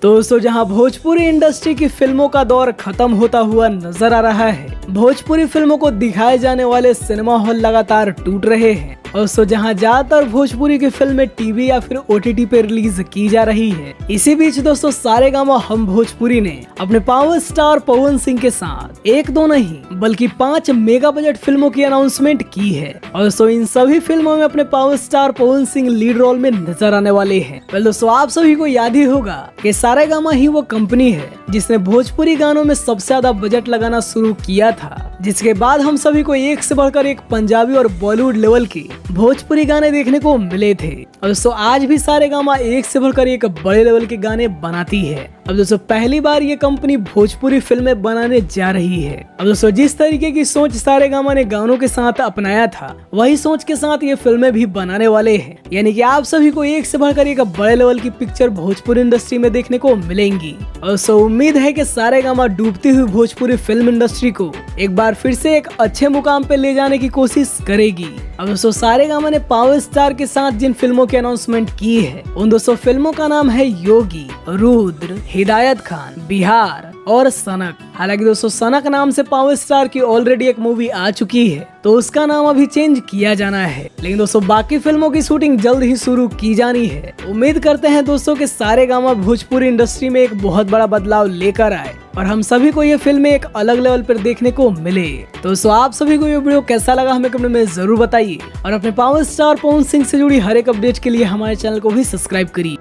दोस्तों जहां भोजपुरी इंडस्ट्री की फिल्मों का दौर खत्म होता हुआ नजर आ रहा है, भोजपुरी फिल्मों को दिखाए जाने वाले सिनेमा हॉल लगातार टूट रहे हैं। दोस्तों जहां ज्यादातर भोजपुरी की फिल्में टीवी या फिर ओटीटी पे रिलीज की जा रही है, इसी बीच दोस्तों सारेगामा हम भोजपुरी ने अपने पावर स्टार पवन सिंह के साथ एक दो नहीं बल्कि 5 मेगा बजट फिल्मों की अनाउंसमेंट की है। और दोस्तों इन सभी फिल्मों में अपने power star Pawan Singh lead role में नजर आने वाले हैं। वेल दोस्तों आप सभी को याद ही होगा कि सारेगामा ही वो कंपनी है जिसने भोजपुरी गानों में सबसे ज्यादा बजट लगाना शुरू किया था, जिसके बाद हम सभी को एक से बढ़कर एक पंजाबी और बॉलीवुड लेवल की भोजपुरी गाने देखने को मिले थे। और दोस्तों आज भी सारेगामा एक से बढ़कर एक बड़े लेवल के गाने बनाती है। अब दोस्तों पहली बार ये कंपनी भोजपुरी फिल्में बनाने जा रही है। अब दोस्तों जिस तरीके की सोच सारेगामा ने गानों के साथ अपनाया था, वही सोच के साथ ये फिल्में भी बनाने वाले हैं। यानी कि आप सभी को एक से बढ़कर एक बड़े लेवल की पिक्चर भोजपुरी इंडस्ट्री में देखने को मिलेंगी। और दोस्तों उम्मीद है कि सारेगामा डूबती हुई भोजपुरी फिल्म इंडस्ट्री को एक बार फिर से एक अच्छे मुकाम पे ले जाने की कोशिश करेगी। अब दोस्तों सारेगामा ने पावर स्टार के साथ जिन फिल्मों की अनाउंसमेंट की है, उन दोस्तों फिल्मों का नाम है योगी, रुद्र, हिदायत खान, बिहार और सनक। हालांकि दोस्तों सनक नाम से पावर स्टार की ऑलरेडी एक मूवी आ चुकी है, तो उसका नाम अभी चेंज किया जाना है। लेकिन दोस्तों बाकी फिल्मों की शूटिंग जल्द ही शुरू की जानी है। उम्मीद करते हैं दोस्तों कि सारेगामा भोजपुरी इंडस्ट्री में एक बहुत बड़ा बदलाव लेकर आए और हम सभी को ये फिल्में एक अलग लेवल पर देखने को मिले। तो दोस्तों आप सभी को ये वीडियो कैसा लगा हमें कमेंट में जरूर बताइए और अपने पावर स्टार पवन सिंह से जुड़ी हर एक अपडेट के लिए हमारे चैनल को भी सब्सक्राइब करिए।